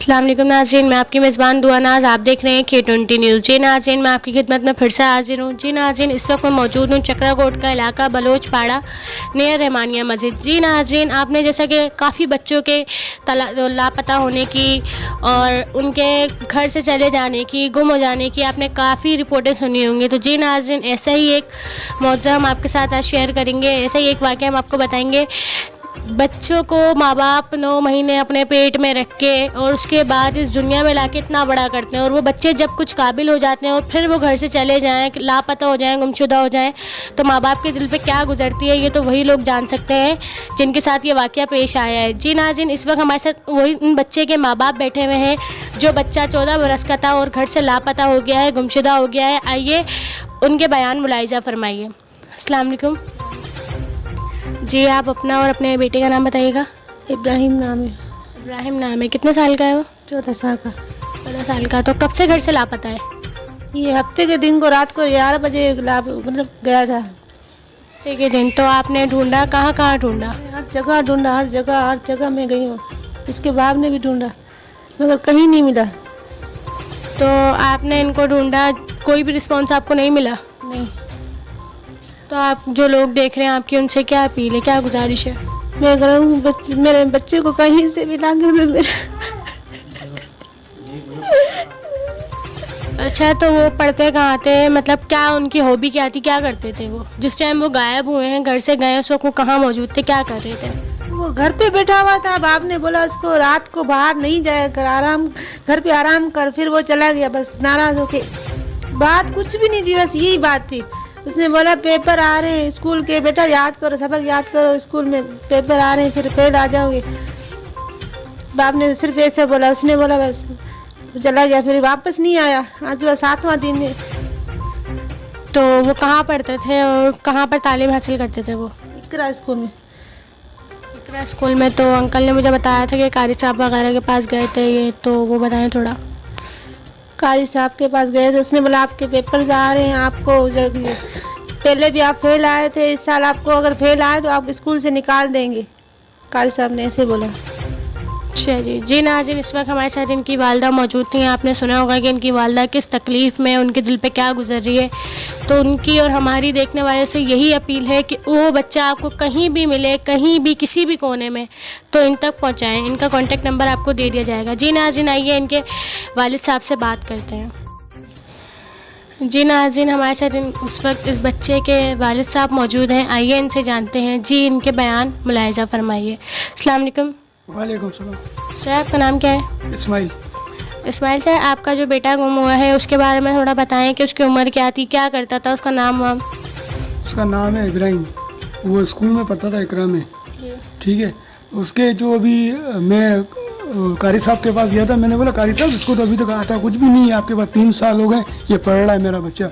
अस्सलाम वालेकुम नाज़रीन, मैं आपकी मेज़बान दुआ नाज। आप देख रहे हैं K20 न्यूज़। जी नाज़रीन, मैं आपकी खिदमत में फिर से हाजिर हूँ। जी नाज़रीन, इस वक्त मैं मौजूद हूँ चक्राकोट का इलाका बलोच पाड़ा नियर रहमानिया मस्जिद। जी नाज़रीन, आपने जैसा कि काफ़ी बच्चों के लापता होने की और उनके घर से चले जाने की, गुम हो जाने की आपने काफ़ी रिपोर्टें सुनी होंगी। तो जी नाज़रीन, ऐसा ही एक मौज़ा हम आपके साथ आज शेयर करेंगे। ऐसा ही एक वाक़या हम आपको बताएंगे। बच्चों को माँ बाप 9 महीने अपने पेट में रख के और उसके बाद इस दुनिया में लाके इतना बड़ा करते हैं, और वो बच्चे जब कुछ काबिल हो जाते हैं और फिर वो घर से चले जाएं, लापता हो जाएं, गुमशुदा हो जाएं, तो माँ बाप के दिल पे क्या गुजरती है ये तो वही लोग जान सकते हैं जिनके साथ ये वाक़या पेश आया है। जी नाज़रीन, इस वक्त हमारे साथ वही उन बच्चे के माँ बाप बैठे हुए हैं जो बच्चा 14 बरस का था और घर से लापता हो गया है, गुमशुदा हो गया है। आइए उनके बयान मुलाहिज़ा फरमाइए। अस्सलाम वालेकुम जी, आप अपना और अपने बेटे का नाम बताइएगा। इब्राहिम नाम है। इब्राहिम नाम है। कितने साल का है वो? 14 साल का। 14 साल का। तो कब से घर से लापता है? ये हफ्ते के दिन को रात को 11 बजे मतलब गया था। हफ्ते के दिन। तो आपने ढूंढा, कहाँ कहाँ ढूंढा? हर जगह ढूंढा, हर जगह मैं गई हूँ। इसके बाप ने भी ढूंढा मगर कहीं नहीं मिला। तो आपने इनको ढूंढा, कोई भी रिस्पॉन्स आपको नहीं मिला? नहीं। तो आप जो लोग देख रहे हैं आपकी उनसे क्या अपील है, क्या गुजारिश है? मैं कह रहा हूँ मेरे बच्चे को कहीं से भी ला के दे मेरे। अच्छा, तो वो पढ़ते कहाँ थे? मतलब क्या उनकी हॉबी क्या थी, क्या करते थे वो? जिस टाइम वो गायब हुए हैं, घर से गए, उस वक्त वो कहाँ मौजूद थे, क्या कर रहे थे? वो घर पे बैठा हुआ था। बाप ने बोला उसको रात को बाहर नहीं जाया कर, आराम घर पे आराम कर। फिर वो चला गया बस नाराज होके। बात कुछ भी नहीं थी, बस यही बात थी। उसने बोला पेपर आ रहे हैं स्कूल के, बेटा याद करो, सबक याद करो, स्कूल में पेपर आ रहे हैं, फिर फेल आ जाओगे। बाप ने सिर्फ ऐसे बोला। उसने बोला बस चला गया, फिर वापस नहीं आया। आज वह 7वां दिन है। तो वो कहाँ पढ़ते थे और कहाँ पर तालीम हासिल करते थे वो? इकरा स्कूल में। इकरा स्कूल में। तो अंकल ने मुझे बताया था कि कारी साहब वगैरह के पास गए थे ये, तो वो बताएं थोड़ा। कारी साहब के पास गए थे। उसने बोला आपके पेपर्स आ रहे हैं, आपको पहले भी आप फेल आए थे, इस साल आपको अगर फेल आए तो आप स्कूल से निकाल देंगे। कारी साहब ने ऐसे बोला। अच्छा जी। जी नाज़रीन, इस वक्त हमारे साथ इनकी वालदा मौजूद थी। आपने सुना होगा कि इनकी वालदा किस तकलीफ़ में, उनके दिल पे क्या गुजर रही है। तो उनकी और हमारी देखने वाले से यही अपील है कि वो बच्चा आपको कहीं भी मिले, कहीं भी किसी भी कोने में, तो इन तक पहुंचाएं। इनका कॉन्टेक्ट नंबर आपको दे दिया जाएगा। जी नाज़रीन, आइए इनके वालिद साहब से बात करते हैं। जी नाज़रीन, हमारे साथ उस वक्त इस बच्चे के वालिद साहब मौजूद हैं। आइए इनसे जानते हैं। जी, इनके बयान मुलाहिज़ा फरमाइए। अस्सलाम वालेकुम। वालेकुम सलाम। सर, आपका नाम क्या है? इस्माइल। इस्माइल सर, आपका जो बेटा गुम हुआ है उसके बारे में थोड़ा बताएं कि उसकी उम्र क्या थी, क्या करता था, उसका नाम वाम? उसका नाम है इब्राहिम। वो स्कूल में पढ़ता था इकरा में। ठीक है। उसके जो अभी मैं कारी साहब के पास गया था, मैंने बोला कारी साहब इसको तो अभी तक आता कुछ भी नहीं है, आपके पास 3 साल हो गए, ये पढ़ रहा है मेरा बच्चा।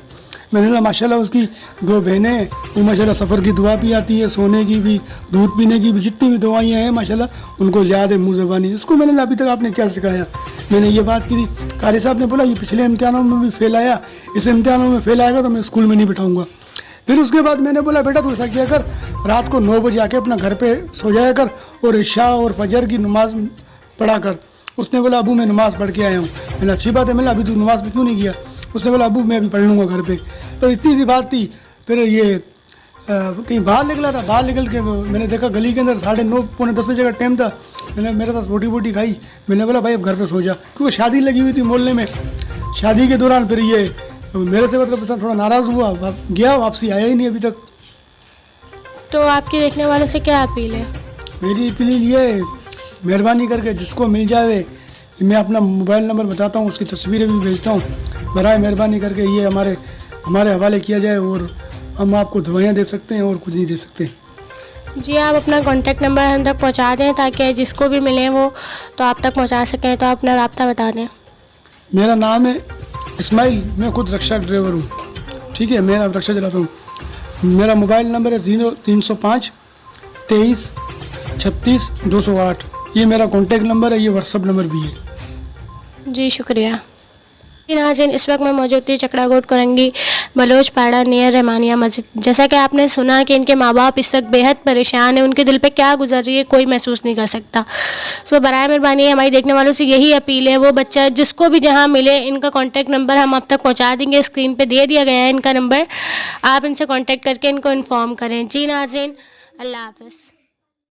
मैंने बोला माशाल्लाह उसकी 2 बहनें, वो माशाल्लाह सफ़र की दुआ भी आती है, सोने की भी, दूध पीने की भी, जितनी भी दवाइयाँ हैं माशाल्लाह उनको याद है मुँह ज़बानी। उसको मैंने अभी तक आपने क्या सिखाया, मैंने ये बात की थी। कारी साहब ने बोला ये पिछले इम्तिहानों में भी फेल आया, इस इम्तिहानों में फेल आएगा तो मैं स्कूल में नहीं बिठाऊँगा। फिर उसके बाद मैंने बोला बेटा तू ऐसा किया कर, रात को 9 बजे आके अपना घर पे सो जाया कर और इशा और फजर की नमाज पढ़ा कर। उसने बोला अबू मैं नमाज़ पढ़ के आया हूँ। मैंने अच्छी बात है, मैंने अभी तू नमाज क्यों नहीं किया? उसने बोला अबू मैं अभी पढ़ लूँगा घर पे। तो इतनी सी बात थी। फिर ये कहीं बाहर निकला था, बाहर निकल के मैंने देखा गली के अंदर 9:30 पौने 10 बजे का टाइम था। मैंने मेरे साथ रोटी वोटी खाई। मैंने बोला भाई अब घर पे सो जा, क्योंकि शादी लगी हुई थी मोहल्ले में। शादी के दौरान फिर ये मेरे से मतलब थोड़ा नाराज़ हुआ, गया, वापसी आया ही नहीं अभी तक। तो आपके देखने वालों से क्या अपील है? मेरी अपील ये मेहरबानी करके जिसको मिल जाए, मैं अपना मोबाइल नंबर बताता हूँ, उसकी तस्वीरें भी भेजता हूँ, बराए मेहरबानी करके ये हमारे हवाले किया जाए और हम आपको दवाइयाँ दे सकते हैं और कुछ नहीं दे सकते। जी, आप अपना कॉन्टेक्ट नंबर हम तक पहुँचा दें ताकि जिसको भी मिले वो तो आप तक पहुँचा सकें। तो अपना राब्ता बता दें। मेरा नाम है इस्माइल, मैं खुद रिक्शा ड्राइवर हूँ। ठीक है, मेरा रिक्शा चलाता हूँ। मेरा मोबाइल नंबर है 0305 23 36 208। ये मेरा कॉन्टेक्ट नंबर है, ये व्हाट्सअप नंबर भी है। जी शुक्रिया। नाज़रीन, इस वक्त मैं मौजूद थी चक्राकोट कोरंगी बलोचपाड़ा नियर रहमानिया मस्जिद। जैसा कि आपने सुना कि इनके माँ बाप इस वक्त बेहद परेशान हैं, उनके दिल पे क्या गुजर रही है कोई महसूस नहीं कर सकता। सो बराए मेहरबानी हमारी देखने वालों से यही अपील है, वो बच्चा जिसको भी जहाँ मिले इनका कॉन्टैक्ट नंबर हम आप तक पहुँचा देंगे, स्क्रीन पर दे दिया गया है इनका नंबर, आप इनसे कॉन्टैक्ट करके इनको इन्फॉर्म करें। जी नाज़रीन, अल्लाह हाफ़िज़।